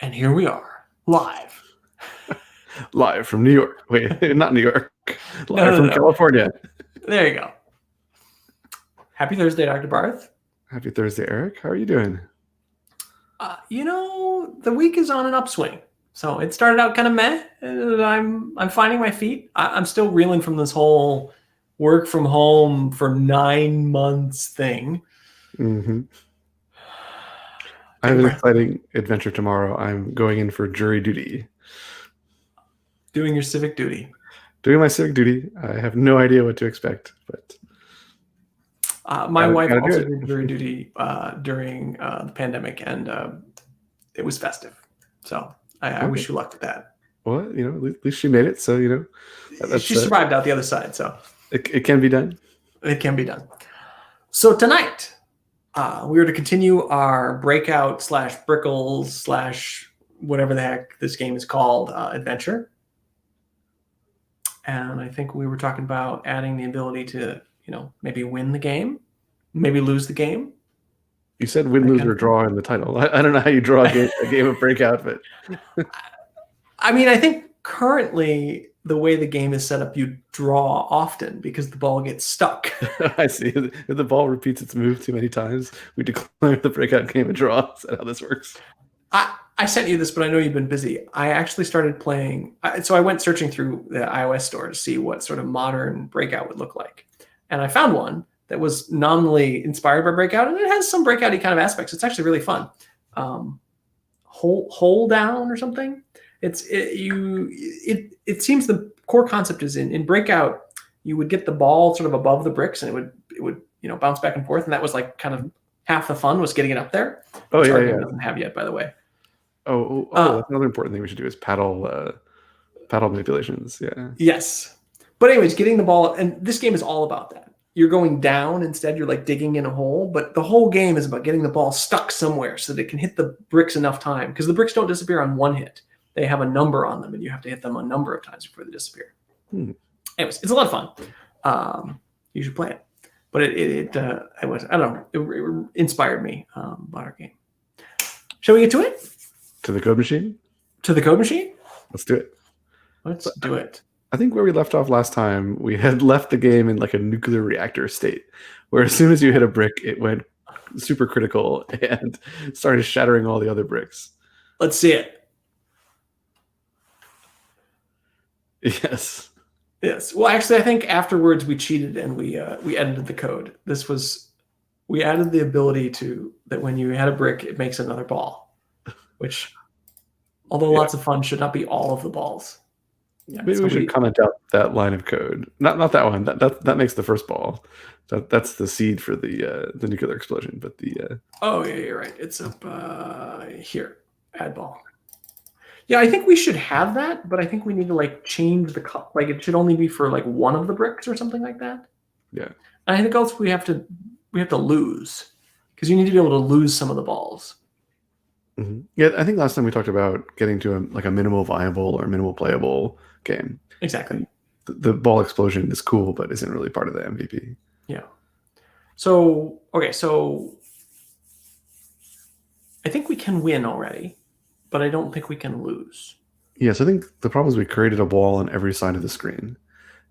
And here we are, live. Live from New York. Wait, not New York. Live No. from California. There you go. Happy Thursday, Dr. Barth. Happy Thursday, Eric. How are you doing? The week is on an upswing. So it started out kind of meh, and I'm finding my feet. I'm still reeling from this whole work from home for 9 months thing. Mm-hmm. I Take have a an breath. exciting adventure tomorrow. I'm going in for jury duty. Doing your civic duty. Doing my civic duty. I have no idea what to expect, but My wife gotta do also it. did jury duty during the pandemic, and it was festive. So I Okay. wish you luck with that. Well, at least she made it. So, She that's survived out the other side, so it can be done. it can be done. So tonight, we were to continue our breakout slash brickles slash whatever the heck this game is called adventure. And I think we were talking about adding the ability to, maybe win the game, maybe lose the game. You said win, lose, or draw in the title. I don't know how you draw a game of breakout, but I mean, I think currently the way the game is set up, you draw often because the ball gets stuck. I see. If the ball repeats its move too many times, we declare the breakout game a draw. Is that how this works? I sent you this, but I know you've been busy. I actually started playing. So I went searching through the iOS store to see what sort of modern breakout would look like. And I found one that was nominally inspired by breakout, and it has some breakout-y kind of aspects. It's actually really fun. Hold down or something. It seems the core concept is in breakout, you would get the ball sort of above the bricks, and it would bounce back and forth, and that was like kind of half the fun was getting it up there. Oh, which yeah, our yeah. game doesn't have yet, by the way. That's another important thing we should do is paddle manipulations. Yeah. Yes. But anyways, getting the ball, and this game is all about that. You're going down instead. You're like digging in a hole, but the whole game is about getting the ball stuck somewhere so that it can hit the bricks enough time, because the bricks don't disappear on one hit. They have a number on them, and you have to hit them a number of times before they disappear. Anyways, it's a lot of fun. You should play it. But it inspired me about our game. Shall we get to it? To the code machine? To the code machine? Let's do it. Let's do it. I think where we left off last time, we had left the game in like a nuclear reactor state, where as soon as you hit a brick, it went super critical and started shattering all the other bricks. Let's see it. Yes. Yes. Well, actually, I think afterwards we cheated and we edited the code. We added the ability that when you had a brick, it makes another ball, which, although lots of fun, should not be all of the balls. Yeah, maybe we should comment out that line of code. Not that one. That makes the first ball. That's the seed for the nuclear explosion. But oh yeah, you're right. It's up here. Add ball. Yeah, I think we should have that, but I think we need to change the like it should only be for one of the bricks or something like that. Yeah. And I think also we have to lose, because you need to be able to lose some of the balls. Mm-hmm. Yeah, I think last time we talked about getting to a minimal viable or minimal playable game. Exactly. The ball explosion is cool, but isn't really part of the MVP. Yeah. So I think we can win already, but I don't think we can lose. Yes, I think the problem is we created a wall on every side of the screen,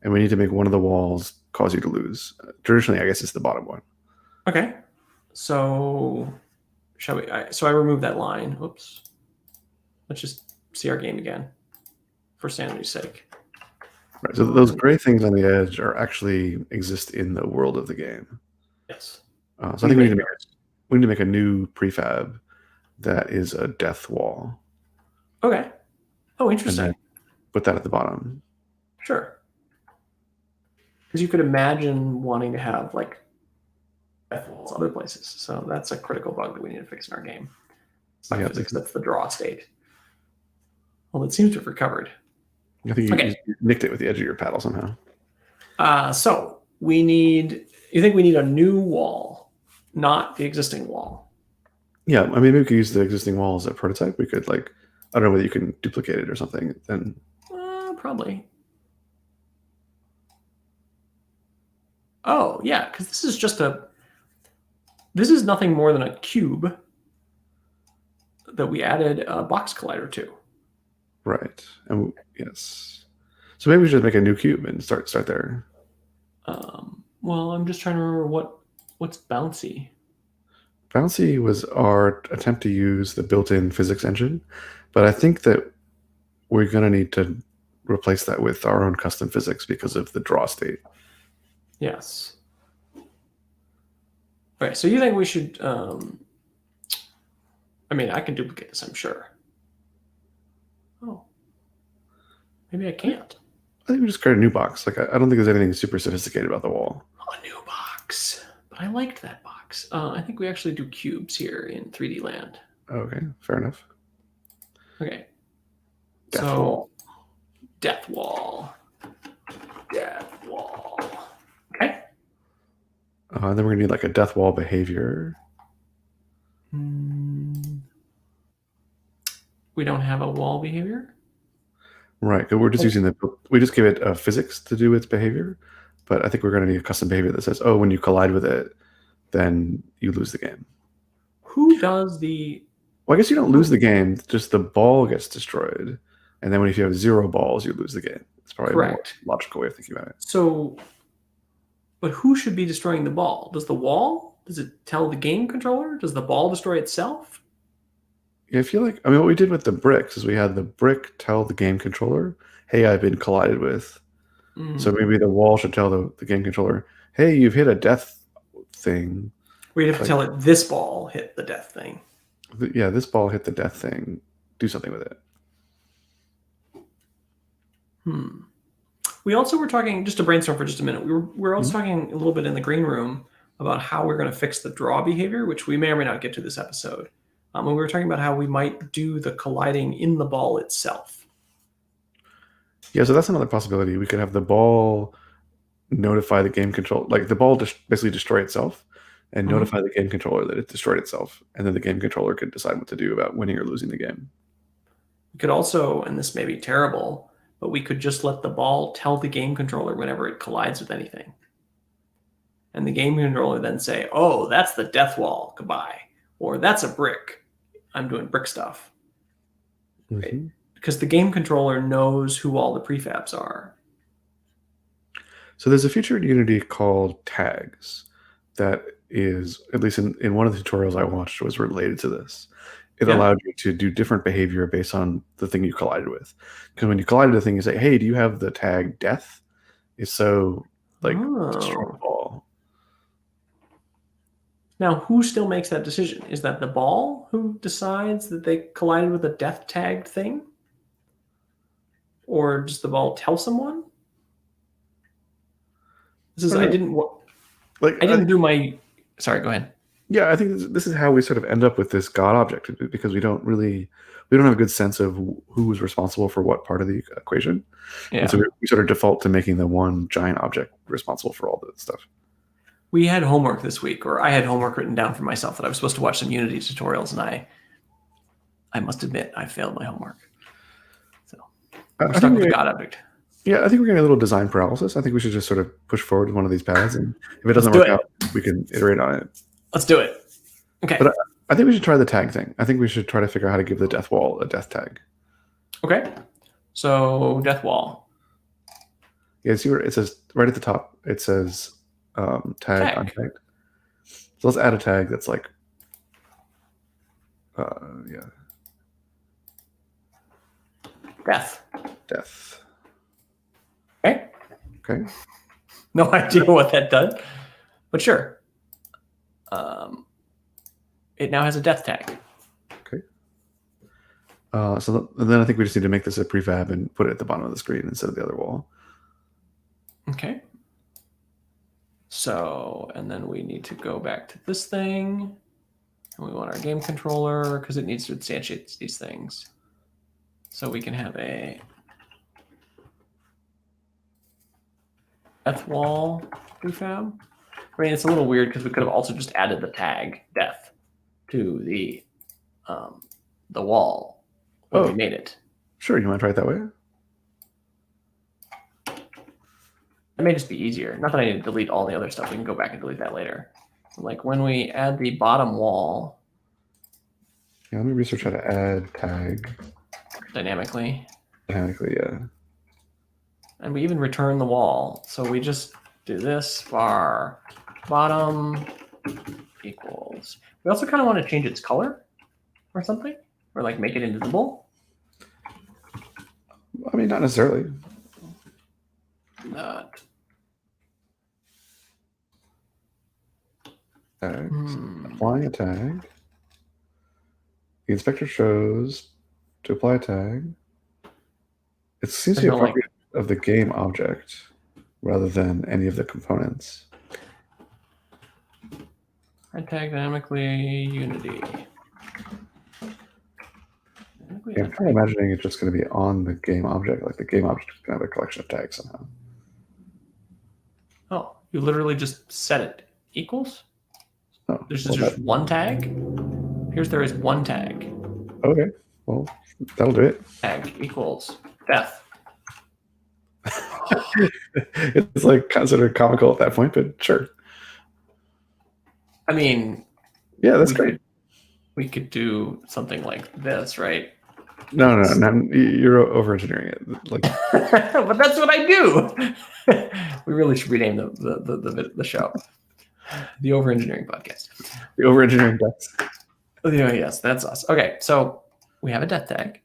and we need to make one of the walls cause you to lose. Traditionally, I guess it's the bottom one. Okay. So shall we? So I removed that line. Oops. Let's just see our game again, for sanity's sake. Right. So those gray things on the edge actually exist in the world of the game. Yes. So I think we need to make a new prefab that is a death wall. Okay. Oh, interesting. And then put that at the bottom. Sure. Because you could imagine wanting to have death walls other places. So that's a critical bug that we need to fix in our game. It's not physics, that's the draw state. Well, it seems to have recovered. I think you nicked it with the edge of your paddle somehow. So you think we need a new wall, not the existing wall? Yeah, I mean, maybe we could use the existing wall as a prototype. We could I don't know whether you can duplicate it or something. Then probably. Oh yeah, because this is nothing more than a cube. that we added a box collider to. Right. And yes. So maybe we should make a new cube and start there. Well, I'm just trying to remember what's bouncy. Bouncy was our attempt to use the built-in physics engine, but I think that we're going to need to replace that with our own custom physics because of the draw state. Yes. Okay, so you think we should? I mean, I can duplicate this, I'm sure. Oh, maybe I can't. I think we just create a new box. Like I don't think there's anything super sophisticated about the wall. A new box, but I liked that box. I think we actually do cubes here in 3D Land. Okay, fair enough. Okay. Death so wall. Death wall. Death wall. Okay. Then we're gonna need like a death wall behavior. We don't have a wall behavior. Right, because we're just using we just give it a physics to do its behavior, but I think we're going to need a custom behavior that says, oh, when you collide with it, then you lose the game. Who does the? Well, I guess you don't lose the game; just the ball gets destroyed, and then if you have 0 balls, you lose the game. It's probably Correct. a more logical way of thinking about it. So, but who should be destroying the ball? Does the wall? Does it tell the game controller? Does the ball destroy itself? Yeah, I feel like what we did with the bricks is we had the brick tell the game controller, "Hey, I've been collided with." So maybe the wall should tell the game controller, "Hey, you've hit a death thing." We'd have to tell it this ball hit the death thing. Yeah, this ball hit the death thing. Do something with it. We also were talking, just to brainstorm for just a minute, we were also talking a little bit in the green room about how we're going to fix the draw behavior, which we may or may not get to this episode. And we were talking about how we might do the colliding in the ball itself. Yeah, so that's another possibility. We could have the ball notify the game controller, like the ball basically destroy itself and notify the game controller that it destroyed itself. And then the game controller could decide what to do about winning or losing the game. We could also, and this may be terrible, but we could just let the ball tell the game controller whenever it collides with anything. And the game controller then say, oh, that's the death wall, goodbye. Or that's a brick. I'm doing brick stuff. Right? Because the game controller knows who all the prefabs are. So there's a feature in Unity called tags that is, at least in one of the tutorials I watched, was related to this. It allowed you to do different behavior based on the thing you collided with. Because when you collided with a thing, you say, hey, do you have the tag death? If so, destroy the ball. Now, who still makes that decision? Is that the ball who decides that they collided with a death tagged thing? Or does the ball tell someone? I didn't do my. Sorry, go ahead. Yeah, I think this is how we sort of end up with this God object, because we don't have a good sense of who was responsible for what part of the equation. Yeah. And so we sort of default to making the one giant object responsible for all the stuff. We had homework this week, or I had homework written down for myself that I was supposed to watch some Unity tutorials, and I must admit I failed my homework. So I'm stuck with the God object. Yeah, I think we're getting a little design paralysis. I think we should just sort of push forward with one of these paths, and if it doesn't work out, we can iterate on it. Let's do it. Okay. But I think we should try the tag thing. I think we should try to figure out how to give the death wall a death tag. Okay. So death wall. Yeah, see where it says right at the top. It says tag untagged. So let's add a tag that's like, Death. Death. Okay. Okay. No idea what that does, but sure. It now has a death tag. Okay. So then I think we just need to make this a prefab and put it at the bottom of the screen instead of the other wall. Okay. So, and then we need to go back to this thing. And we want our game controller because it needs to instantiate these things. So we can have a death wall prefab. I mean, it's a little weird because we could have also just added the tag death to the wall when we made it. Sure, you want to try it that way? It may just be easier. Not that I need to delete all the other stuff. We can go back and delete that later. Like when we add the bottom wall, Yeah, let me research how to add tag dynamically. dynamically. Yeah. And we even return the wall. So we just do this var bottom equals. We also kind of want to change its color or something, or like make it invisible. I mean, not necessarily. Not. Tag. Applying a tag. The inspector shows to apply a tag. It seems to be a property of the game object rather than any of the components. I tag dynamically Unity. Yeah, I'm kind of imagining it's just going to be on the game object, like the game object is going to have a collection of tags somehow. Oh, you literally just set it equals? Oh, There's just one tag? Here's there is one tag. Okay, well, that'll do it. Tag equals death. It's like considered comical at that point, but sure. I mean, yeah, that's great. We could do something like this, right? No, you're over engineering it. Like, but that's what I do. We really should rename the show, the Over Engineering Podcast. The Over Engineering Deaths. Yeah, yes, that's us. Okay, so we have a death tag.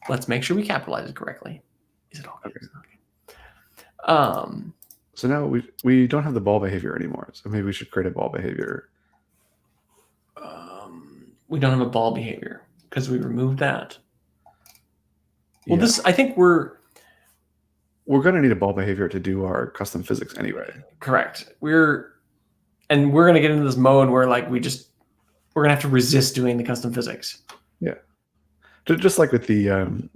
Let's make sure we capitalize it correctly. Is it all okay? So now we don't have the ball behavior anymore. So maybe we should create a ball behavior. We don't have a ball behavior because we removed that. Well, I think we're going to need a ball behavior to do our custom physics anyway. Correct. We're going to get into this mode where like we're going to have to resist doing the custom physics. Yeah. Just like with the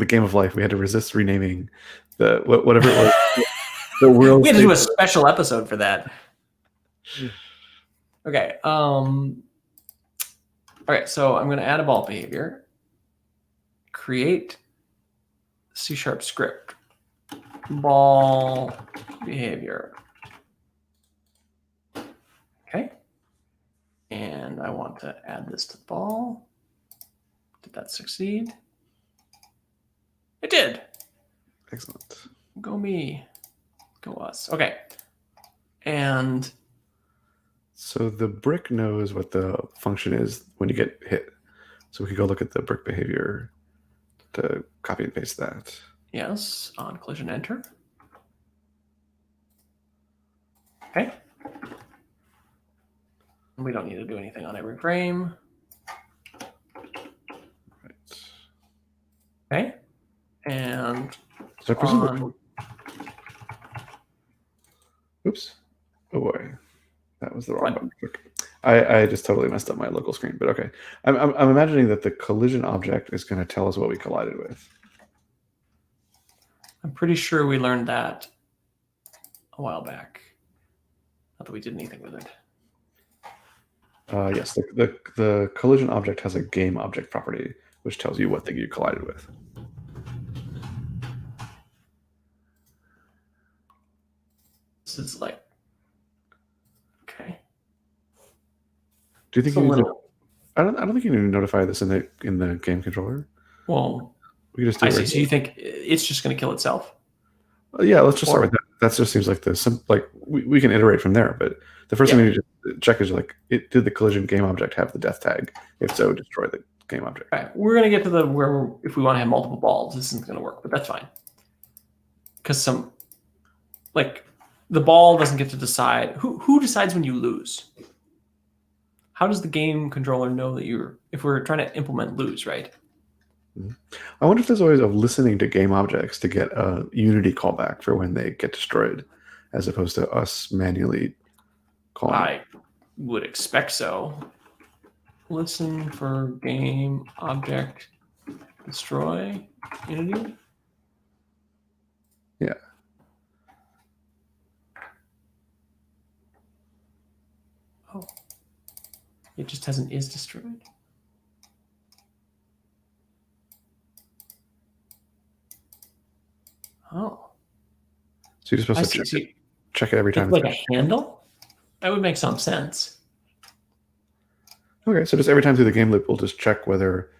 Game of Life, we had to resist renaming the whatever it was. The world. We had to do a special episode for that. Okay. Okay, so I'm going to add a ball behavior. Create C# script. Ball behavior. Okay. And I want to add this to the ball. Did that succeed? It did. Excellent. Go me. Go us. Okay. And so the brick knows what the function is when you get hit. So we could go look at the brick behavior to copy and paste that. Yes, on collision enter. Okay. We don't need to do anything on every frame. Right. Okay. And so I presume oops. Oh boy. That was the wrong button. I just totally messed up my local screen, but okay. I'm imagining that the collision object is going to tell us what we collided with. I'm pretty sure we learned that a while back. Not that we did anything with it. Yes, the collision object has a game object property, which tells you what thing you collided with. This is like, okay. Do you think you need to, I don't think you need to notify this in the game controller. Well, we just do I see. So you think it's just going to kill itself? Yeah, let's just start with that. That just seems like we can iterate from there. But the first thing we need to check is like, did the collision game object have the death tag? If so, destroy the game object. All right, we're going to get to where if we want to have multiple balls, this isn't going to work, but that's fine. Because the ball doesn't get to decide who decides when you lose. How does the game controller know that if we're trying to implement lose, right? I wonder if there's a way of listening to game objects to get a Unity callback for when they get destroyed, as opposed to us manually calling. I would expect so. Listen for game object destroy Unity. Yeah. Oh. It just has an is destroyed. Oh. So you're supposed to check it every time. Like a handle? That would make some sense. Okay, so just every time through the game loop, we'll just check whether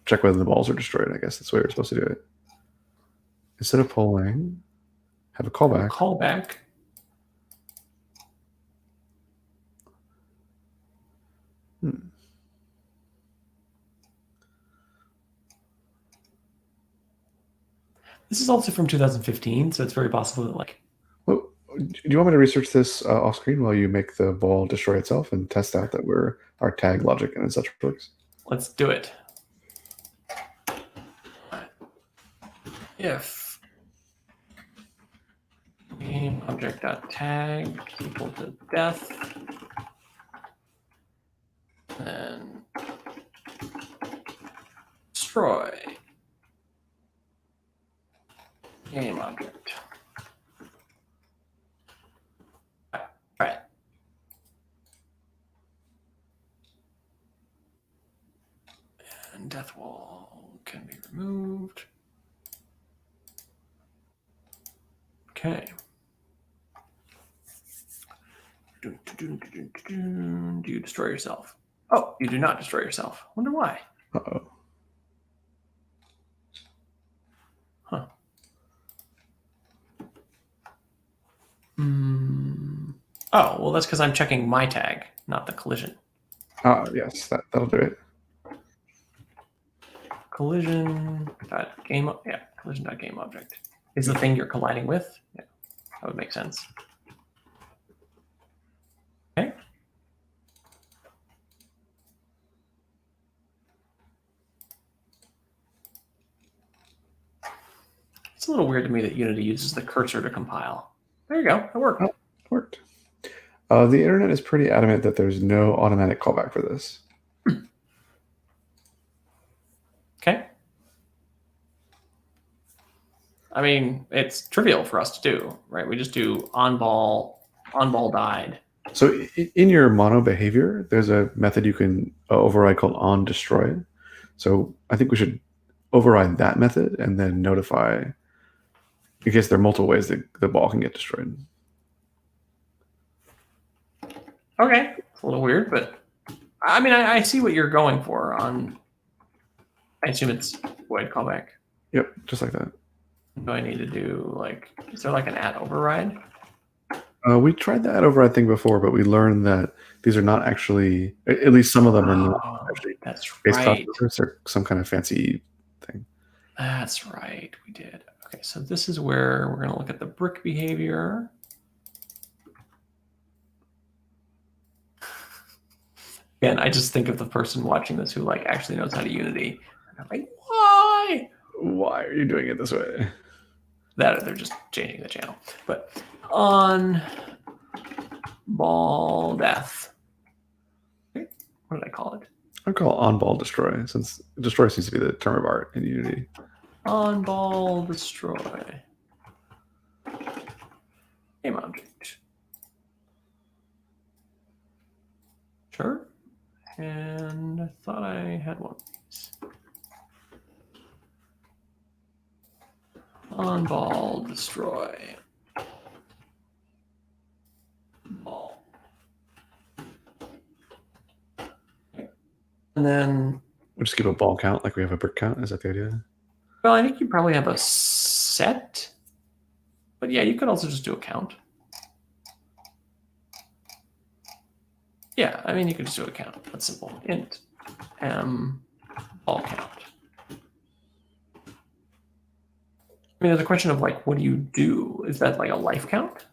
check whether the balls are destroyed. I guess that's the way we're supposed to do it. Instead of polling, have a callback. Callback. This is also from 2015, so it's very possible that like. Well, do you want me to research this off screen while you make the ball destroy itself and test out that our tag logic and such works? Let's do it. If game object.tag equal to death, then destroy game object. All right. And death wall can be removed. Okay. Do you destroy yourself? Oh, you do not destroy yourself. Wonder why. Uh-oh. Huh. Oh, well, that's because I'm checking my tag, not the collision. Yes, that'll do it. Collision.game, yeah, collision.game object is the thing you're colliding with. Yeah, that would make sense. Okay. It's a little weird to me that Unity uses the cursor to compile. There you go. It worked. Oh, it worked. The internet is pretty adamant that there's no automatic callback for this. Okay. I mean, it's trivial for us to do, right? We just do on ball died. So in your mono behavior, there's a method you can override called onDestroy. So I think we should override that method and then notify, in case there are multiple ways that the ball can get destroyed. Okay, it's a little weird, but I mean, I see what you're going for on. I assume it's void callback. Yep, just like that. Do I need to do like? Is there like an add override? We tried the add override thing before, but we learned that these are not actually. At least some of them are not actually. That's based right. or some kind of fancy thing. That's right. We did. Okay, so this is where we're going to look at the brick behavior. Again, I just think of the person watching this who like actually knows how to Unity. And I'm like, why? Why are you doing it this way? That or they're just changing the channel. But on ball death. What did I call it? I'd call it on ball destroy, since destroy seems to be the term of art in Unity. On ball destroy. Game object. Sure. And I thought I had one of these. On ball destroy. Ball. And then We'll just keep a ball count like we have a brick count. Is that the idea? well, I think you probably have a set. But yeah, you could also just do a count. Yeah, I mean, you could just do a count. That's simple. Int m ball count. I mean, there's a question of like, what do you do? Is that like a life count?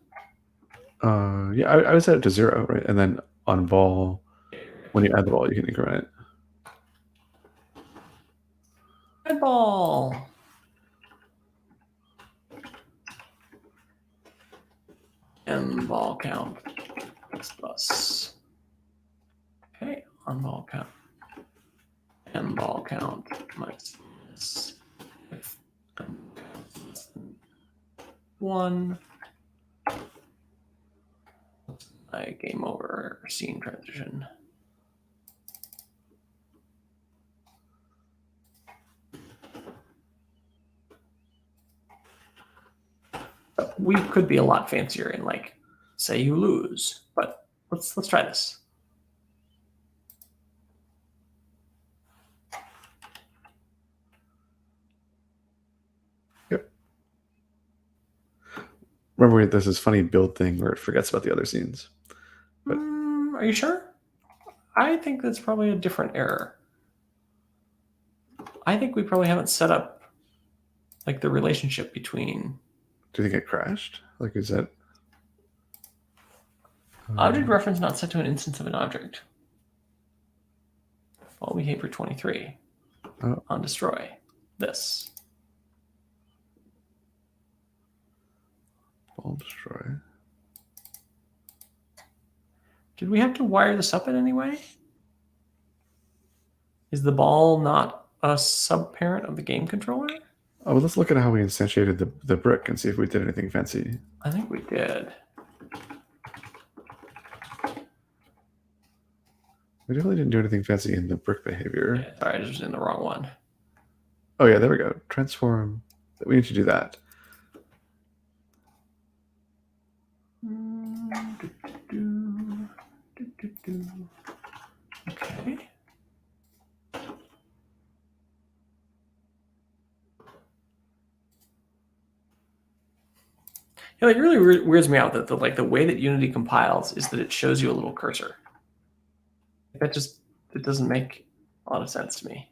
Yeah, I would set it to 0, right? And then on ball, when you add the ball, you can increment it. Red ball. M ball count plus. Okay, on ball count. M ball count minus if M count is less than 1. My game over scene transition. We could be a lot fancier in like say you lose, but let's try this. Remember, there's this funny build thing where it forgets about the other scenes. But Are you sure? I think that's probably a different error. I think we probably haven't set up like the relationship between. do you think it crashed? Like, is that Object reference not set to an instance of an object. Ball behavior 23 on destroy this. ball destroy? Did we have to wire this up in any way? Is the ball not a subparent of the game controller? Oh, well, let's look at how we instantiated the brick and see if we did anything fancy. I think we did. We definitely didn't do anything fancy in the brick behavior. Yeah, sorry, I was in the wrong one. Oh yeah, there we go. Transform. We need to do that. Okay. Yeah, like it really weirds me out that the way that Unity compiles is that it shows you a little cursor. That just it doesn't make a lot of sense to me.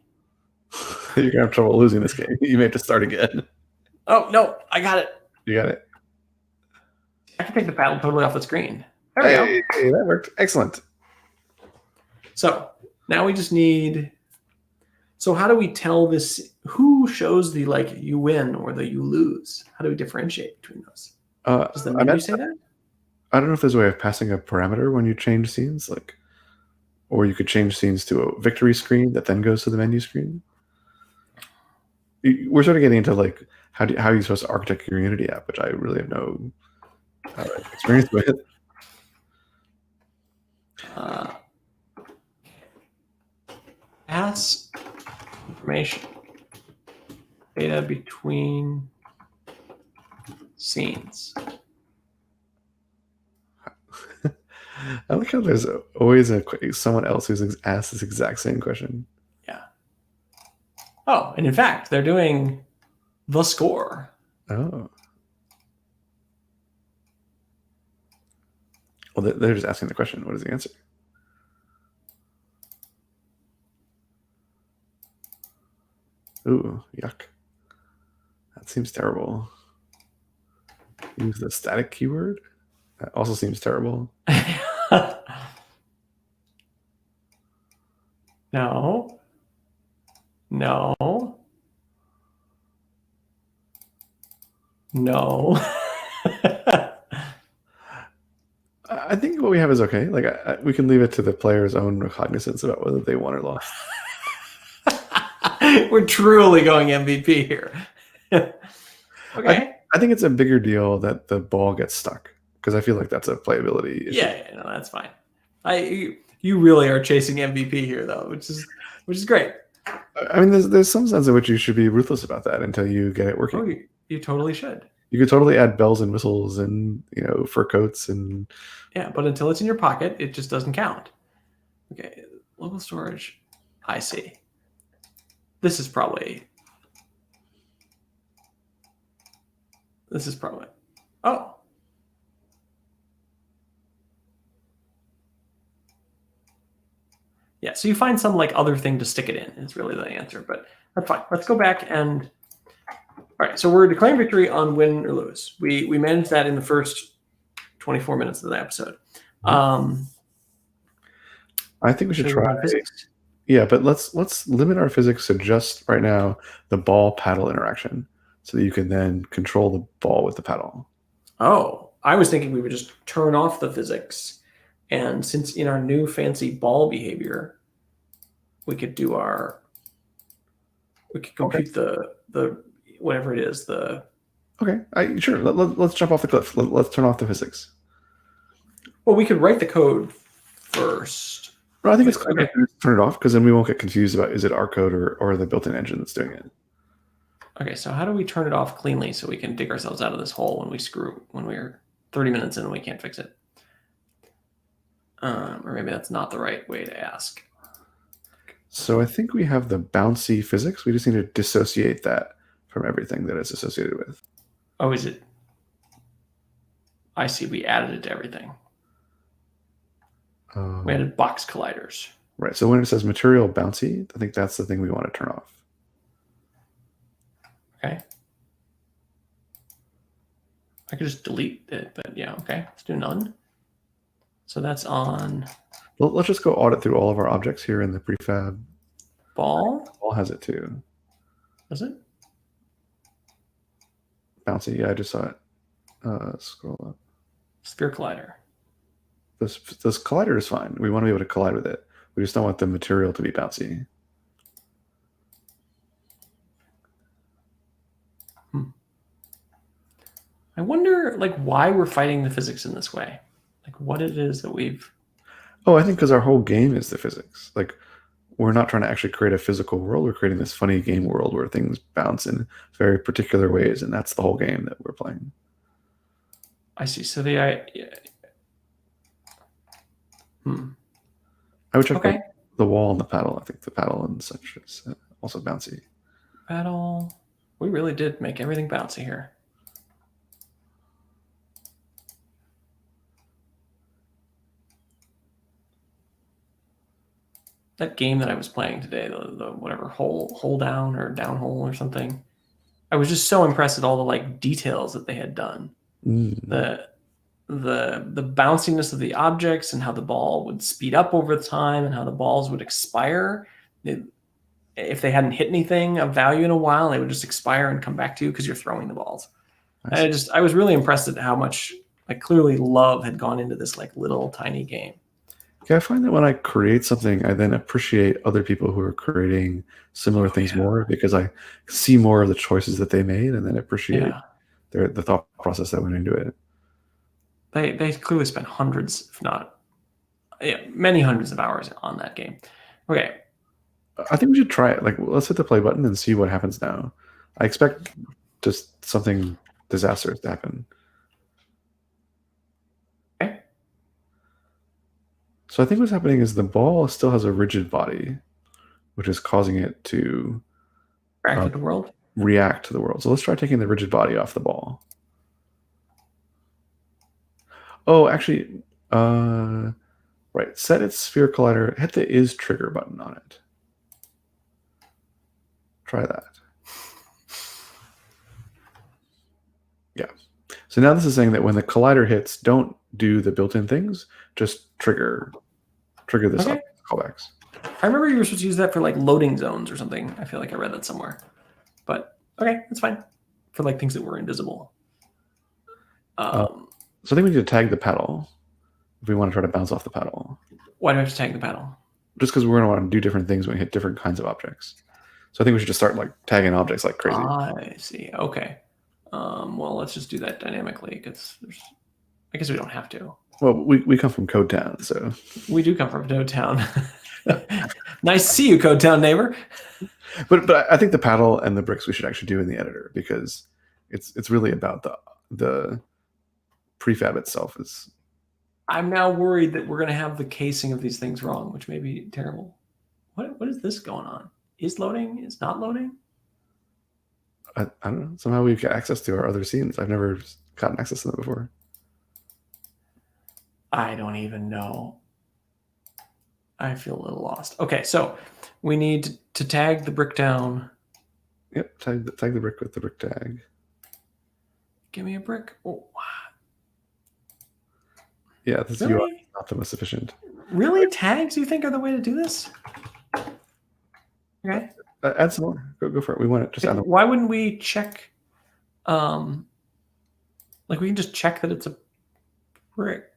You're gonna have trouble losing this game. You may have to start again. Oh no, I got it. You got it. I can take the paddle totally off the screen. There we go. Hey, that worked. Excellent. So now we just need. So how do we tell this? Who shows the you win or the you lose? How do we differentiate between those? Does the menu say that? I don't know if there's a way of passing a parameter when you change scenes, or you could change scenes to a victory screen that then goes to the menu screen. We're sort of getting into how are you supposed to architect your Unity app, which I really have no experience with. Pass information data between scenes. I like how there's always someone else who's asked this exact same question. Yeah. Oh, and in fact, they're doing the score. Oh. Well, they're just asking the question. What is the answer? Ooh, yuck. That seems terrible. Use the static keyword? That also seems terrible. No. No. No. I think what we have is okay. We can leave it to the player's own recognizance about whether they won or lost. We're truly going MVP here. Okay. I think it's a bigger deal that the ball gets stuck because I feel like that's a playability issue. Yeah, no, that's fine. You really are chasing MVP here though, which is great. I mean, there's some sense in which you should be ruthless about that until you get it working. Oh, you totally should. You could totally add bells and whistles and fur coats and yeah, but until it's in your pocket, it just doesn't count. Okay, local storage. I see. This is probably. Oh. Yeah, so you find some other thing to stick it in is really the answer, but that's fine. Let's go back and. All right, so we're declaring victory on win or lose. We managed that in the first 24 minutes of the episode. I think we should try physics. Yeah, but let's limit our physics to just right now the ball paddle interaction, so that you can then control the ball with the paddle. Oh, I was thinking we would just turn off the physics, and since in our new fancy ball behavior, we could compute the whatever it is Okay, sure. Let's jump off the cliff. Let's turn off the physics. Well, we could write the code first. No, I think it's okay. Turn it off because then we won't get confused about is it our code or the built-in engine that's doing it. Okay, so how do we turn it off cleanly so we can dig ourselves out of this hole when we're 30 minutes in and we can't fix it? Or maybe that's not the right way to ask. So I think we have the bouncy physics. We just need to dissociate that from everything that it's associated with. Oh, is it? I see. We added it to everything. We Um, added box colliders. right. So when it says material bouncy, I think that's the thing we want to turn off. Okay. I could just delete it, but yeah, okay. Let's do none. So that's on Well, let's just go audit through all of our objects here in the prefab. ball. Ball has it too. Does it? Bouncy. Yeah, I just saw it. Scroll up. Sphere collider. This collider is fine. We want to be able to collide with it. We just don't want the material to be bouncy. I wonder, like, why we're fighting the physics in this way. Like, what it is that we've. Oh, I think because our whole game is the physics. Like, we're not trying to actually create a physical world. We're creating this funny game world where things bounce in very particular ways, and that's the whole game that we're playing. I see. So the I would check okay. the wall and the paddle. I think the paddle and such is also bouncy. Paddle. We really did make everything bouncy here. That game that I was playing today, the whatever hole down or down hole or something, I was just so impressed at all the like details that they had done. The bounciness of the objects and how the ball would speed up over time and how the balls would expire. If they hadn't hit anything of value in a while, they would just expire and come back to you because you're throwing the balls. I was really impressed at how much like clearly love had gone into this like little tiny game. Yeah, I find that when I create something, I then appreciate other people who are creating similar things more because I see more of the choices that they made and then appreciate the thought process that went into it. They clearly spent hundreds, if not many hundreds of hours on that game. Okay. I think we should try it. Like, let's hit the play button and see what happens now. I expect just something disastrous to happen. Okay. So I think what's happening is the ball still has a rigid body, which is causing it to react to the world. React to the world. So let's try taking the rigid body off the ball. Oh, actually, right. Set its sphere collider. Hit the is trigger button on it. Try that. Yeah. So now this is saying that when the collider hits, don't do the built-in things. Just trigger this callbacks. I remember you were supposed to use that for like loading zones or something. I feel like I read that somewhere. But okay, that's fine. For like things that were invisible. So I think we need to tag the paddle if we want to try to bounce off the paddle. Why do I have to tag the paddle? Just because we're going to want to do different things when we hit different kinds of objects. So I think we should just start like tagging objects like crazy. I see. Okay. Well, let's just do that dynamically because I guess we don't have to. Well, we come from Code Town, so we do come from Code Town. Nice to see you, Code Town neighbor. But I think the paddle and the bricks we should actually do in the editor because it's really about the prefab itself. I'm now worried that we're going to have the casing of these things wrong, which may be terrible. What is this going on? Is loading? Is not loading? I don't know. Somehow we've got access to our other scenes. I've never gotten access to them before. I don't even know. I feel a little lost. Okay, so we need to tag the brick down. Yep, tag the brick with the brick tag. Give me a brick. Oh, wow. Yeah, this UI is not the most efficient. Really? Tags, you think, are the way to do this? Okay. Add some more. Go for it. We want it. Just add them. Why wouldn't we check? Like we can just check that it's a brick.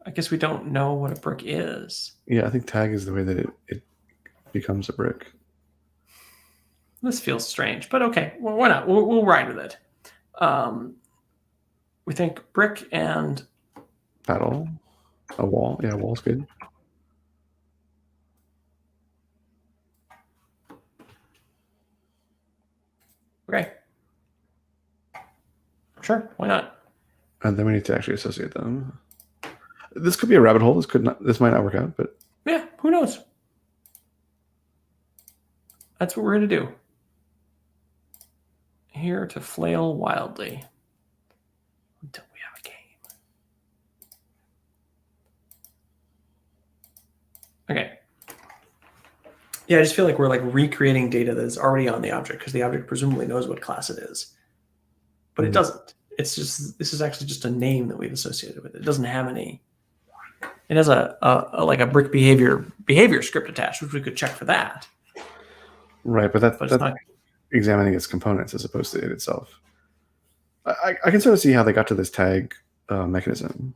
I guess we don't know what a brick is. Yeah, I think tag is the way that it becomes a brick. This feels strange, but okay. Well, why not? We'll ride with it. We think brick and paddle, a wall. Yeah, wall's good. Okay. Sure, why not? And then we need to actually associate them. This could be a rabbit hole. This might not work out, but yeah, who knows? That's what we're here to do. Here to flail wildly until we have a game. Yeah, I just feel like we're like recreating data that is already on the object because the object presumably knows what class it is, but it doesn't. It's just this is actually just a name that we've associated with it. It doesn't have any. It has a like a brick behavior script attached, which we could check for that. Right, but But it's that's not. examining its components as opposed to it itself. I can sort of see how they got to this tag mechanism.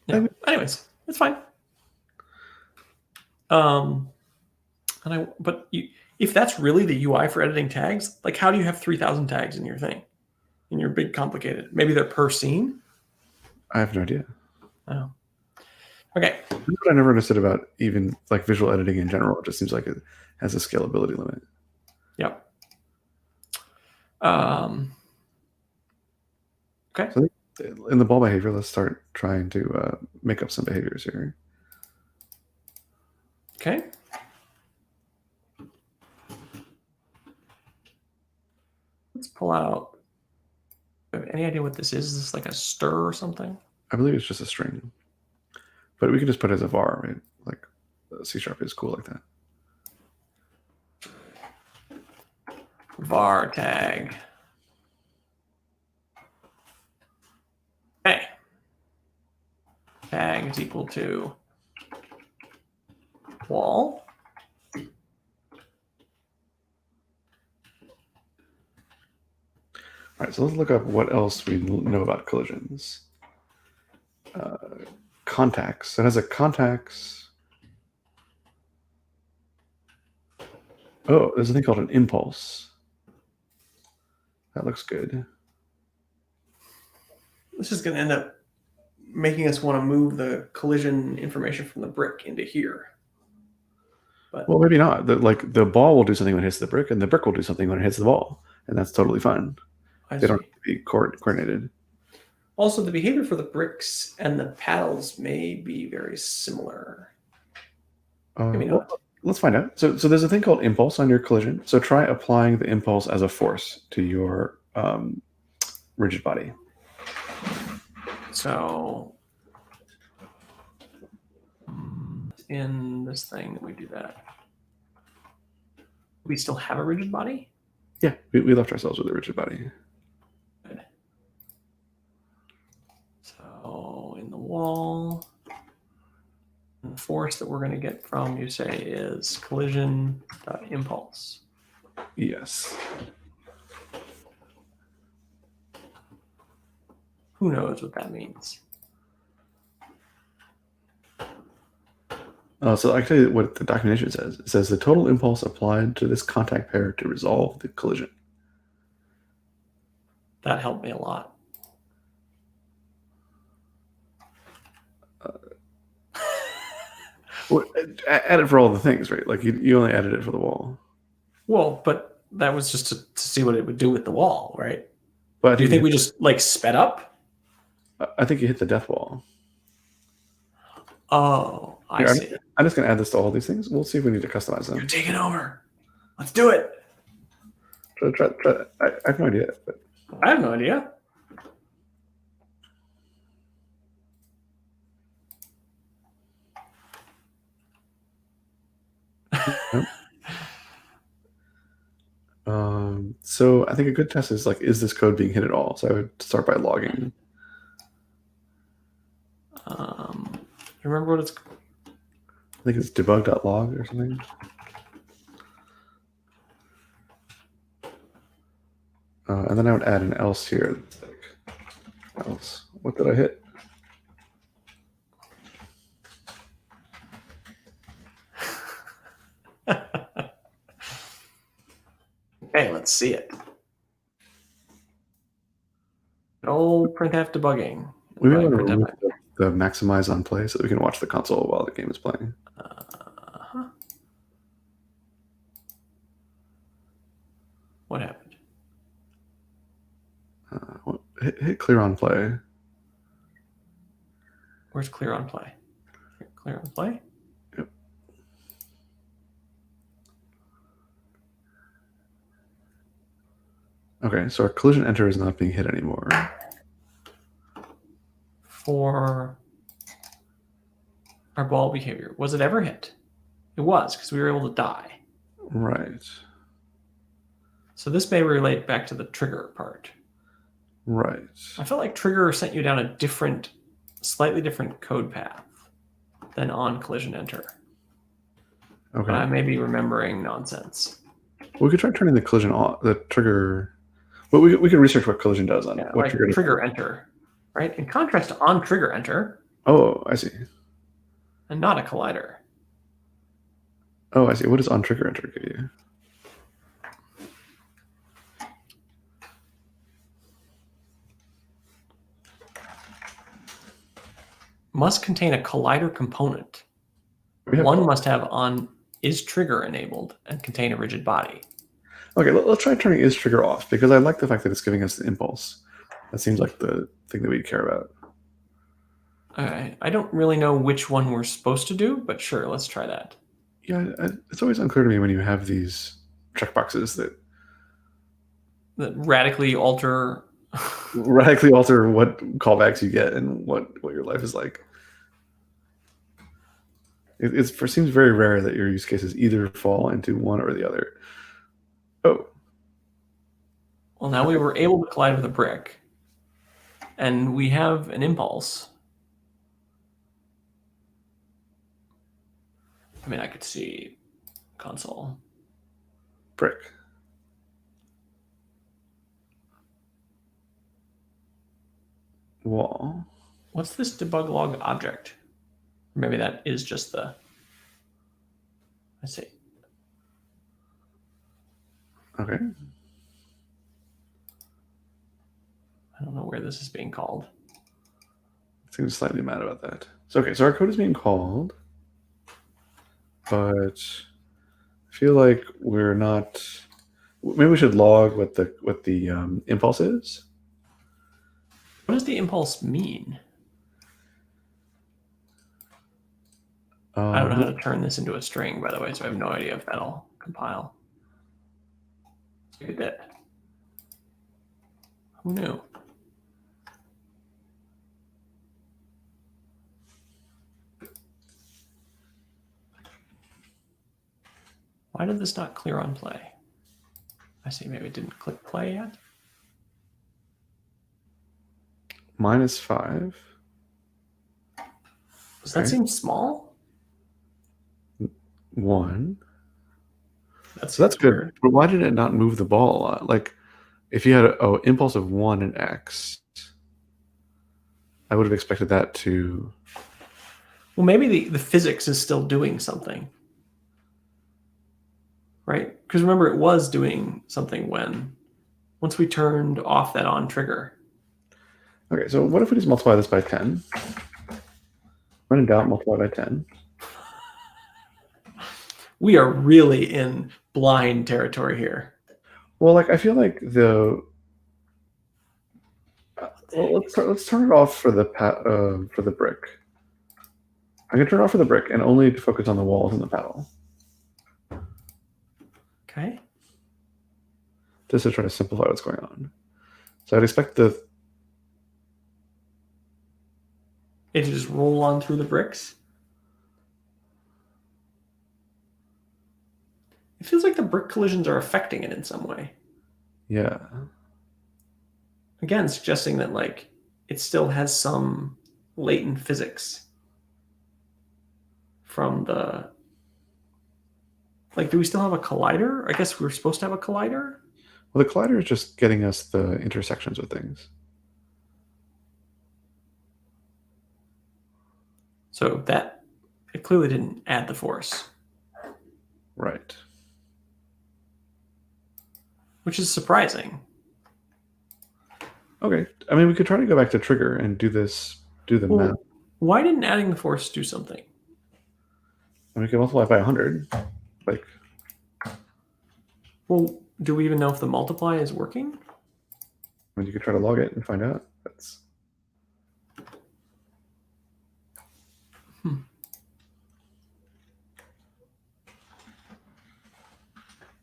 Yeah. Anyways, it's fine. If that's really the UI for editing tags, like how do you have 3,000 tags in your thing, in your big complicated? Maybe they're per scene. I have no idea. Oh. Okay. This is what I never understood about even like visual editing in general. It just seems like it has a scalability limit. Yep. Okay. So in the ball behavior, let's start trying to make up some behaviors here. Okay. Let's pull out. Any idea what this is? Is this like a stir or something? I believe it's just a string, but we can just put it as a var, right? Like C# is cool like that. Var tag. Okay. Tag is equal to wall. All right, so let's look up what else we know about collisions. Contacts. It has a contacts. Oh, there's a thing called an impulse. That looks good. This is going to end up making us want to move the collision information from the brick into here. But well, maybe not. The ball will do something when it hits the brick, and the brick will do something when it hits the ball, and that's totally fine. They don't have to be coordinated. Also, the behavior for the bricks and the paddles may be very similar. Maybe not. Well, let's find out. So there's a thing called impulse on your collision. So try applying the impulse as a force to your rigid body. So in this thing, we do that. We still have a rigid body? Yeah, we left ourselves with a rigid body. Good. So in the wall, the force that we're going to get from, you say, is collision impulse. Yes. Who knows what that means? So I can tell you what the documentation says. It says the total impulse applied to this contact pair to resolve the collision. That helped me a lot. Well, add it for all the things, right? Like you only added it for the wall. Well, but that was just to see what it would do with the wall, right? But do you think we just like sped up? I think you hit the death wall. Oh, I see. I'm just going to add this to all these things. We'll see if we need to customize them. You're taking over. Let's do it. Try. I have no idea. But... I have no idea. So I think a good test is like, is this code being hit at all? So I would start by logging. Remember what it's? I think it's debug.log or something. And then I would add an else here. Like, else. What did I hit? Okay, let's see it. Old printf debugging. We may want to remove the maximize on play so that we can watch the console while the game is playing. What happened? Hit clear on play. Where's clear on play? Clear on play? Yep. Okay, so our collision enter is not being hit anymore. For our ball behavior, was it ever hit? It was, because we were able to die. Right. So this may relate back to the trigger part. Right. I felt like trigger sent you down a slightly different code path than on collision enter. Okay. But I may be remembering nonsense. We could try turning the collision on, the trigger. Well, we could research what collision does on what like trigger enter, right? In contrast to on trigger enter. Oh, I see. And not a collider. Oh, I see. What does on trigger enter give you? Must contain a collider component. One must have on is trigger enabled and contain a rigid body. Okay, let's try turning is trigger off, because I like the fact that it's giving us the impulse. That seems like the thing that we care about. Okay, I don't really know which one we're supposed to do, but sure, let's try that. Yeah, it's always unclear to me when you have these checkboxes that radically alter what callbacks you get and what your life is like. It seems very rare that your use cases either fall into one or the other. Oh. Well, now we were able to collide with a brick, and we have an impulse. I mean, I could see console. Brick. Wall. What's this debug log object? Maybe that is just the. I see. Okay. I don't know where this is being called. I seem slightly mad about that. So okay, so our code is being called, but I feel like we're not. Maybe we should log what the impulse is. What does the impulse mean? I don't know how to turn this into a string, by the way, so I have no idea if that'll compile. It did. Who knew? Why did this not clear on play? I see, maybe it didn't click play yet. -5. Does that seem small? 1. That's good. weird. But why did it not move the ball a lot? Like, if you had an impulse of 1 and X, I would have expected that to. Well, maybe the physics is still doing something, right? Because remember, it was doing something once we turned off that on trigger. Okay, so what if we just multiply this by 10? When in doubt, multiply by 10. We are really in blind territory here. Well, like I feel like let's turn it off for the brick. I'm gonna turn it off for the brick and only to focus on the walls and the paddle. Okay. Just to try to simplify what's going on. So I'd expect it to just roll on through the bricks. It feels like the brick collisions are affecting it in some way. Yeah. Again, suggesting that like it still has some latent physics from the. Like, do we still have a collider? I guess we're supposed to have a collider. Well, the collider is just getting us the intersections of things. So that it clearly didn't add the force. Right. Which is surprising. Okay. I mean, we could try to go back to trigger and do the math. Why didn't adding the force do something? And we can multiply by 100. Like. Well, do we even know if the multiply is working? I mean, you could try to log it and find out. That's.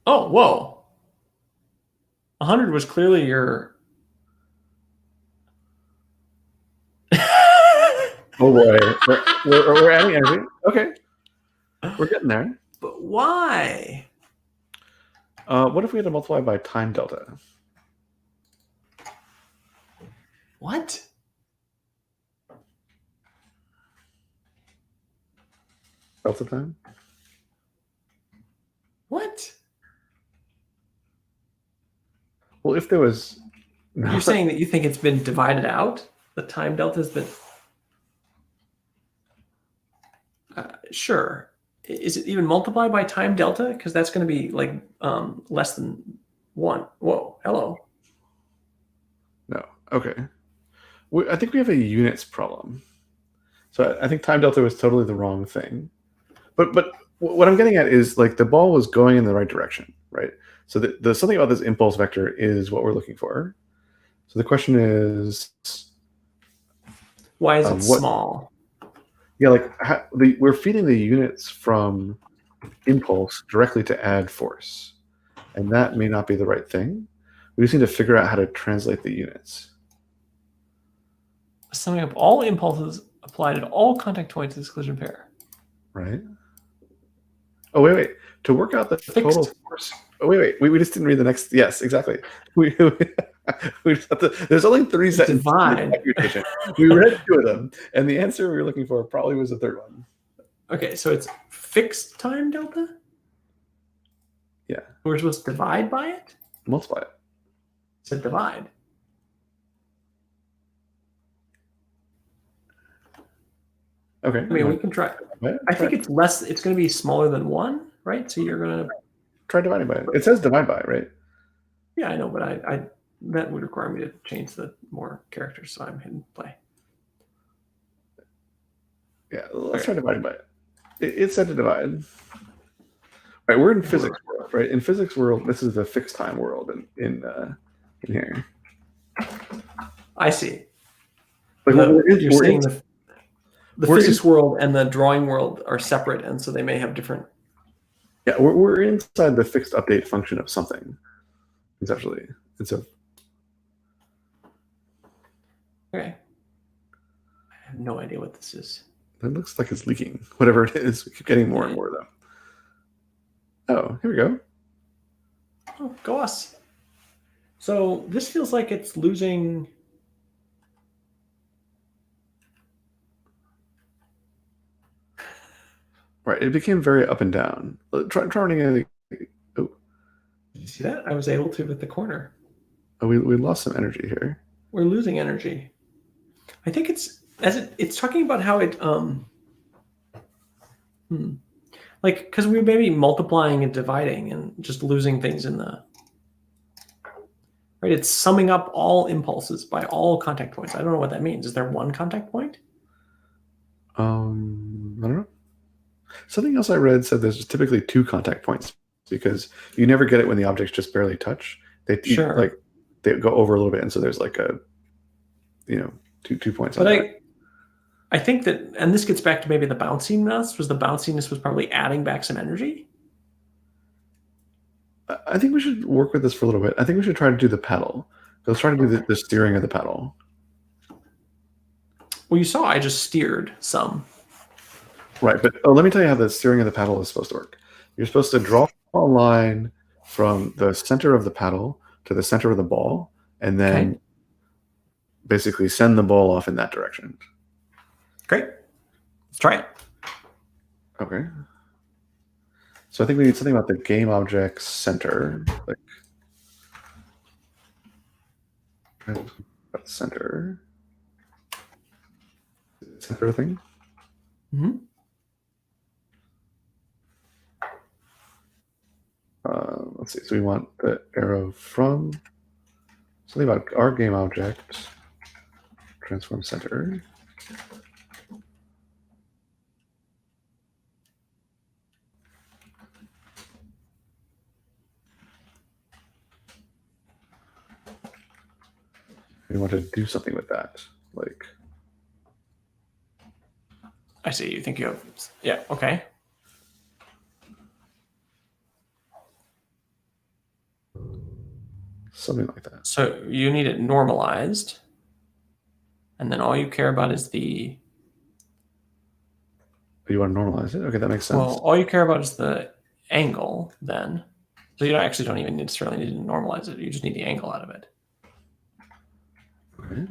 Oh, whoa. 100 was clearly your. Oh boy, we're adding energy. Okay, we're getting there. But why? What if we had to multiply by time delta? What? Delta time? What? Well, if there was... You're saying that you think it's been divided out? The time delta has been... sure. Is it even multiplied by time delta? Because that's going to be like less than 1. Whoa, hello. No. Okay. I think we have a units problem. So I think time delta was totally the wrong thing. But what I'm getting at is like the ball was going in the right direction, right? So the something about this impulse vector is what we're looking for. So the question is, why is it small? Yeah, like we're feeding the units from impulse directly to add force, and that may not be the right thing. We just need to figure out how to translate the units. Summing up all impulses applied at all contact points of this collision pair. Right. Oh, wait. To work out the total force. Oh, wait. We just didn't read the next. Yes, exactly. We just have to, there's only 3 sentences. Divide. We read 2 of them, and the answer we were looking for probably was the 3rd one. Okay, so it's fixed time delta? Yeah. We're supposed to divide by it? Multiply it. So divide. Okay. I mean, we can try. I think it's less. It's going to be smaller than 1, right? So you're going to try dividing by it. It says divide by, right? Yeah, I know, but I that would require me to change the more characters, so I'm hitting play. Yeah, let's try dividing by it. It said to divide. Right, we're in physics world, right? In physics world, this is the fixed time world in here. I see. Like you're saying the physics world and the drawing world are separate, and so they may have different. Yeah, we're inside the fixed update function of something, conceptually. And so. Okay. I have no idea what this is. It looks like it's leaking. Whatever it is, we keep getting more and more, though. Oh, here we go. Oh, go us. So this feels like it's losing. Right, it became very up and down. Try running it. Oh. Did you see that? I was able to with the corner. Oh, we lost some energy here. We're losing energy. I think it's talking about how it like because we may be multiplying and dividing and just losing things in the right. It's summing up all impulses by all contact points. I don't know what that means. Is there one contact point? I don't know. Something else I read said there's typically 2 contact points because you never get it when the objects just barely touch. They they go over a little bit, and so there's like a 2 points. But I think that, and this gets back to maybe the bounciness. The bounciness was probably adding back some energy. I think we should work with this for a little bit. I think we should try to do the pedal. Let's try to do the steering of the pedal. Well, you saw I just steered some. Right, but let me tell you how the steering of the paddle is supposed to work. You're supposed to draw a line from the center of the paddle to the center of the ball, and then basically send the ball off in that direction. Great. Let's try it. Okay. So I think we need something about the game object center. Like center thing. Mm-hmm. Let's see. So we want the arrow from something about our game object. Transform center. We want to do something with that, like. I see. You think you have, yeah. Okay. Something like that. So you need it normalized, and then all you care about is the. You want to normalize it? Okay, that makes sense. Well, all you care about is the angle then. So you actually don't even necessarily need to normalize it. You just need the angle out of it. Okay.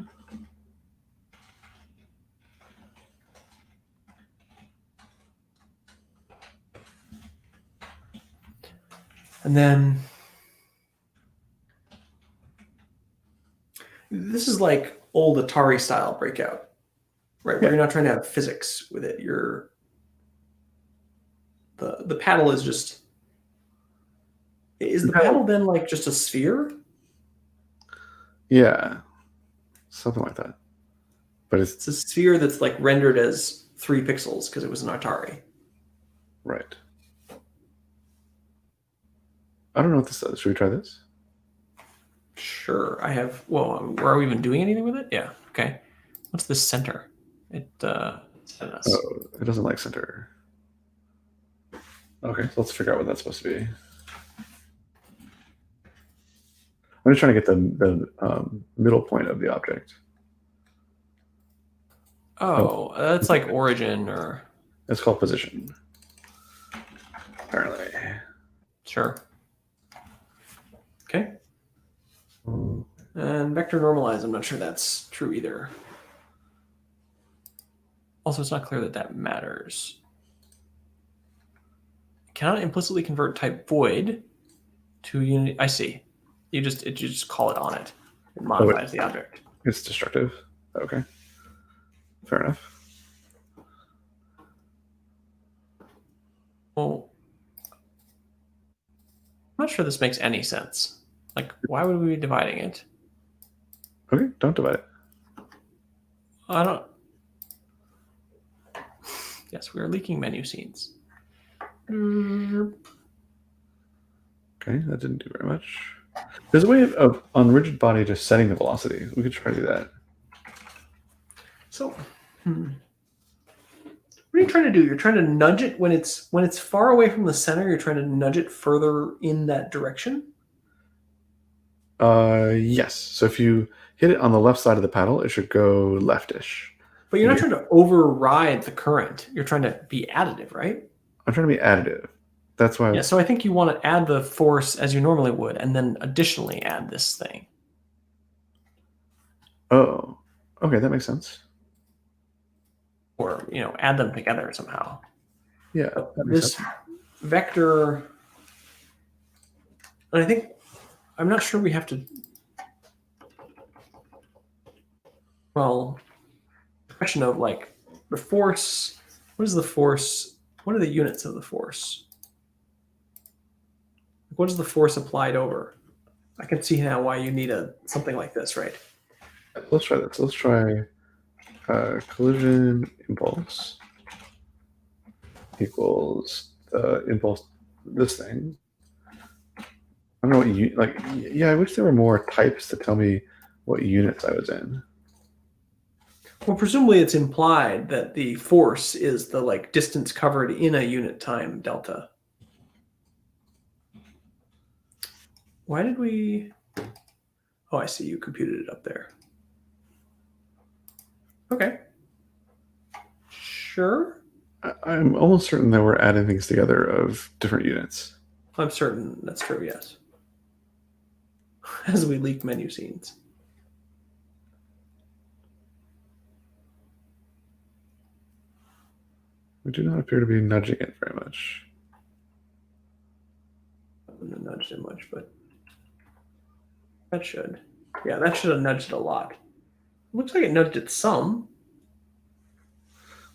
And then this is like old Atari style breakout, right? Where Yeah. you're not trying to have physics with it. The paddle is just. Is the paddle then like just a sphere? Yeah, something like that. But It's a sphere that's like rendered as 3 pixels because it was an Atari. right. I don't know what this does. Should we try this? Sure, I have. Well, are we even doing anything with it? Yeah. Okay. What's the center? It said us. Oh, it doesn't like center. Okay, so let's figure out what that's supposed to be. I'm just trying to get the middle point of the object. Oh, that's like origin or. It's called position. Apparently. Sure. Okay. And vector normalize, I'm not sure that's true either. Also, it's not clear that that matters. Cannot implicitly convert type void to unity. I see. You just call it on it. It modifies the object. It's destructive. Okay. Fair enough. Well, I'm not sure this makes any sense. Like, why would we be dividing it? Okay, don't divide it. I don't. Yes, we are leaking menu scenes. Okay, that didn't do very much. There's a way of on rigid body just setting the velocity. We could try to do that. So, what are you trying to do? You're trying to nudge it when it's far away from the center. You're trying to nudge it further in that direction. Yes. So if you hit it on the left side of the paddle, it should go leftish. But you're not trying to override the current. You're trying to be additive, right? I'm trying to be additive. That's why. Yeah. So I think you want to add the force as you normally would, and then additionally add this thing. Oh, okay, that makes sense. Or add them together somehow. Yeah, This vector, and I think I'm not sure we have to. Well, the question of like the force. What is the force? What are the units of the force? What is the force applied over? I can see now why you need something like this, right? Let's try this. Let's try collision impulse equals the impulse, this thing. I don't know what you like. Yeah, I wish there were more types to tell me what units I was in. Well, presumably it's implied that the force is the like distance covered in a unit time delta. Why did we? Oh, I see. You computed it up there. Okay. Sure. I'm almost certain that we're adding things together of different units. I'm certain that's true, yes. As we leak menu scenes. We do not appear to be nudging it very much. I wouldn't have nudged it much, but that should. Yeah, that should have nudged it a lot. Looks like it nudged it some.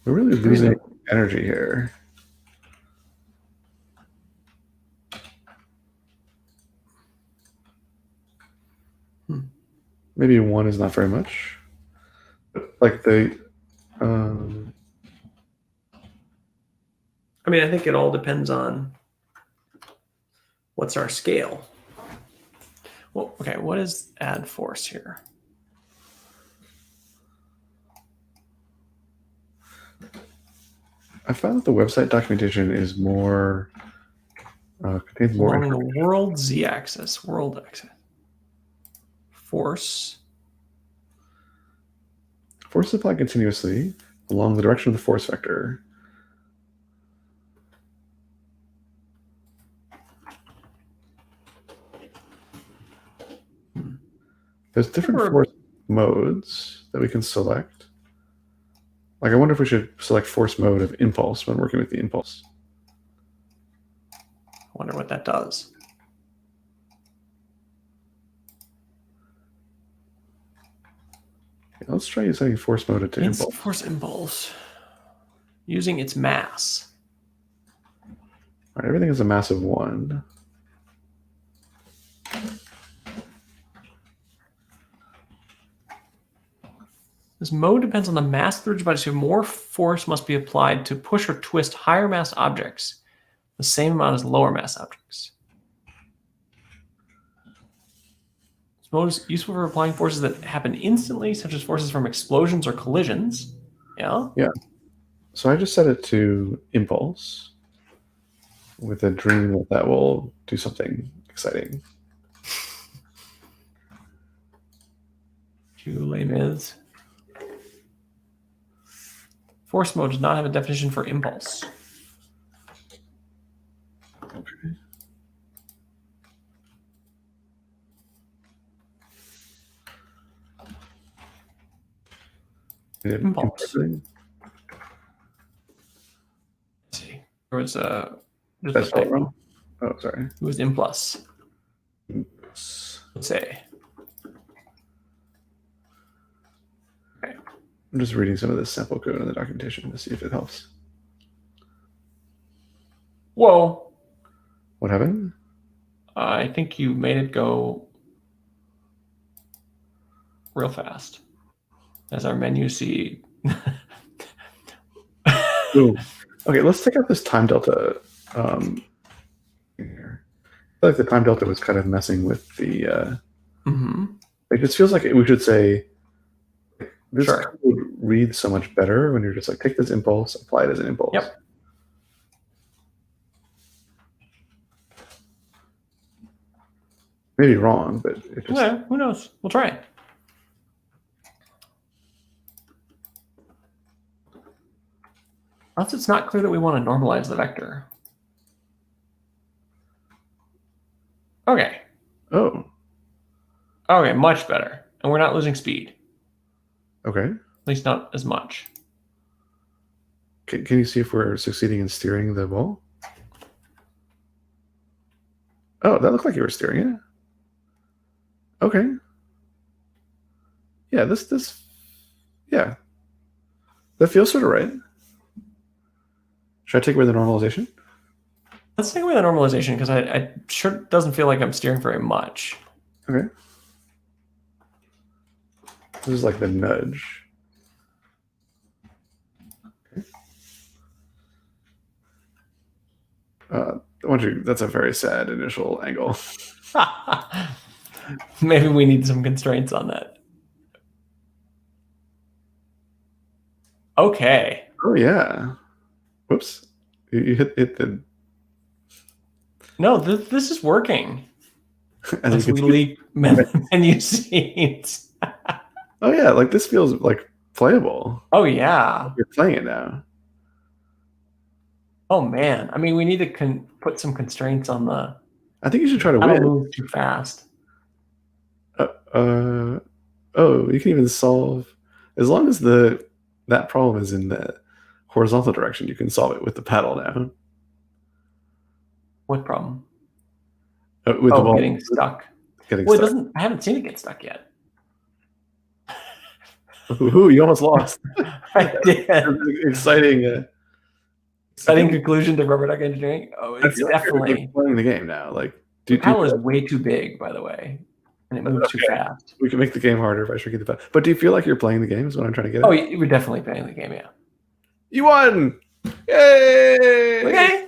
We're really losing energy here. Maybe 1 is not very much. Like the. I mean, I think it all depends on what's our scale. Well, okay, what is add force here? I found that the website documentation is more contains more along the world z-axis, world axis. Force. Force is applied continuously along the direction of the force vector. There's different force modes that we can select. Like, I wonder if we should select force mode of impulse when working with the impulse. I wonder what that does. Okay, let's try setting force mode to impulse. Force impulse. Using its mass. All right, everything is a mass of 1. This mode depends on the mass of the body, so more force must be applied to push or twist higher mass objects, the same amount as lower mass objects. This mode is useful for applying forces that happen instantly, such as forces from explosions or collisions. Yeah? Yeah. So I just set it to impulse with a dream that that will do something exciting. Les Mis. Force mode does not have a definition for impulse. Okay. Impulse. Let's see. There was a. That's all wrong. Oh, sorry. It was impulse. Let's say. Okay. I'm just reading some of this sample code in the documentation to see if it helps. Whoa. What happened? I think you made it go real fast. As our menu see. Ooh. Okay, let's take out this time delta. Here. I feel like the time delta was kind of messing with the. It just feels like we should say this code reads so much better when you're just like, take this impulse, apply it as an impulse. Yep. Maybe wrong, but it just. Yeah, who knows? We'll try it. Unless it's not clear that we want to normalize the vector. Okay. Oh. Okay, much better. And we're not losing speed. Okay. At least not as much. Can you see if we're succeeding in steering the ball? Oh, that looked like you were steering it. Okay. Yeah, yeah. That feels sort of right. Should I take away the normalization? Let's take away the normalization because I sure doesn't feel like I'm steering very much. Okay. This is like the nudge. Okay. That's a very sad initial angle. Maybe we need some constraints on that. Okay. Oh yeah. Whoops. You hit the. No, this is working. As we leak menu scenes. Oh yeah, like this feels like playable. Oh yeah. You're playing it now. Oh man. I mean, we need to put some constraints on the. I think you should try to I win. don't move too fast. Oh, you can even solve as long as that problem is in the horizontal direction. You can solve it with the paddle now. What problem? With the ball getting stuck. Getting stuck. It doesn't. I haven't seen it get stuck yet. Ooh, you almost lost. I did. Exciting. Exciting conclusion to rubber duck engineering. Oh, it's definitely like playing the game now. Like, the paddle is way too big, by the way, and it moves too fast. We can make the game harder by shrinking the paddle. But do you feel like you're playing the game? Is what I'm trying to get at. Oh, we're definitely playing the game. Yeah. You won! Yay! Okay.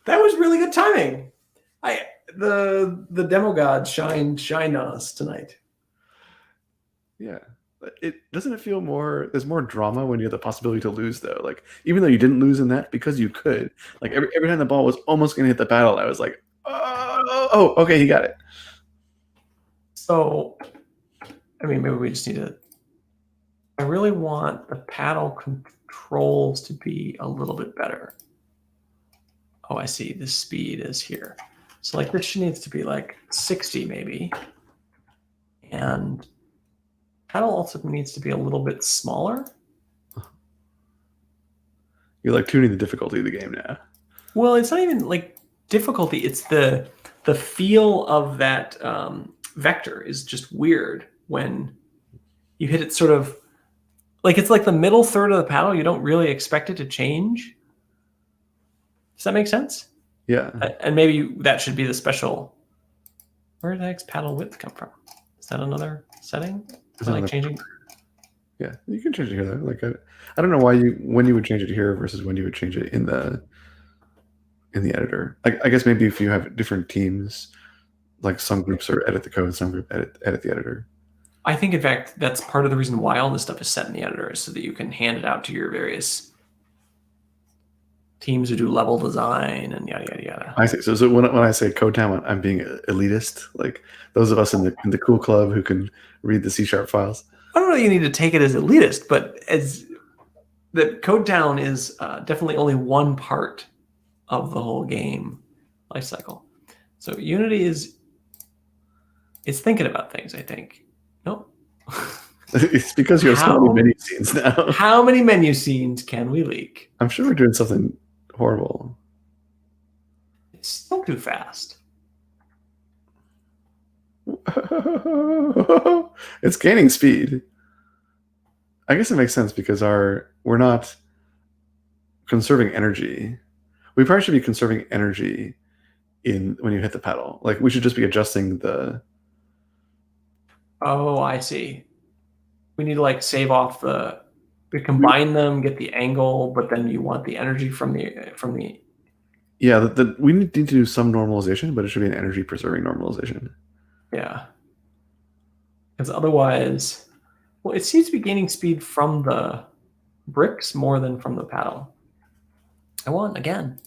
That was really good timing. The demo gods shine on us tonight. Yeah. Doesn't it feel more, there's more drama when you have the possibility to lose though. Like, even though you didn't lose in that, because you could, like every time the ball was almost gonna hit the paddle, I was like, oh, okay, he got it. So I mean, maybe we just need to, I really want the paddle controls to be a little bit better. Oh, I see. The speed is here. So like this needs to be like 60 maybe. And paddle also needs to be a little bit smaller. You're like tuning the difficulty of the game now. Well, it's not even like difficulty. It's the feel of that vector is just weird when you hit it sort of like it's like the middle third of the paddle. You don't really expect it to change. Does that make sense? Yeah. And maybe that should be the special. Where did the next paddle width come from? Is that another setting? Is that like changing? Yeah, you can change it here though. Like I don't know when you would change it here versus when you would change it in the editor. I guess maybe if you have different teams, like some groups are edit the code, some group edit the editor. I think in fact that's part of the reason why all this stuff is set in the editor is so that you can hand it out to your various teams who do level design and yada yada yada. I see. So when I say code town, I'm being elitist. Like those of us in the cool club who can read the C# files. I don't know. You need to take it as elitist, but as the code town is definitely only one part of the whole game life cycle. So Unity is thinking about things. I think. Nope. It's because you have so many menu scenes now. How many menu scenes can we leak? I'm sure we're doing something horrible. It's still too fast. It's gaining speed. I guess it makes sense because we're not conserving energy. We probably should be conserving energy when you hit the pedal. Like we should just be adjusting the. Oh, I see. We need to like save off we combine them, get the angle, but then you want the energy from the. Yeah, we need to do some normalization, but it should be an energy preserving normalization. Yeah. Because otherwise, well, it seems to be gaining speed from the bricks more than from the paddle. I want again.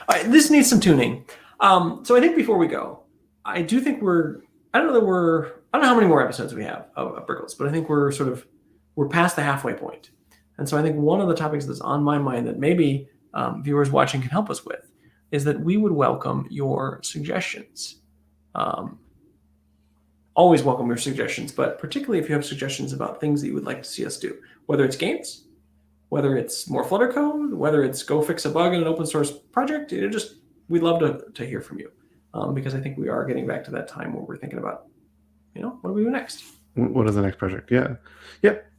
All right, this needs some tuning. So I think before we go, I do think I don't know how many more episodes we have of Brickles, but I think we're past the halfway point. And so I think one of the topics that's on my mind that maybe viewers watching can help us with is that we would welcome your suggestions. Always welcome your suggestions, but particularly if you have suggestions about things that you would like to see us do, whether it's games, whether it's more Flutter code, whether it's go fix a bug in an open source project, we'd love to hear from you because I think we are getting back to that time where we're thinking about, what do we do next? What is the next project? Yeah,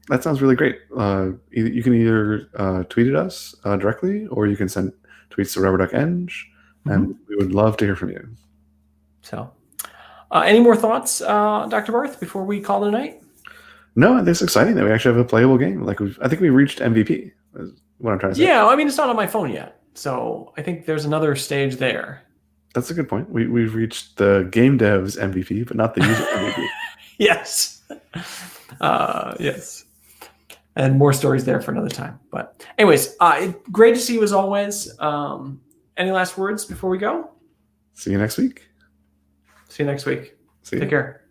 that sounds really great. You can either tweet at us directly, or you can send tweets to rubber.eng, and we would love to hear from you. So, any more thoughts, Dr. Barth, before we call it a night? No, this is exciting that we actually have a playable game. Like I think we reached MVP. Is what I'm trying to say. Yeah, I mean it's not on my phone yet, so I think there's another stage there. That's a good point. We've reached the game devs MVP, but not the user MVP. Yes. Yes. And more stories there for another time. But anyways, great to see you as always. Any last words before we go? See you next week. See you next week. Take care.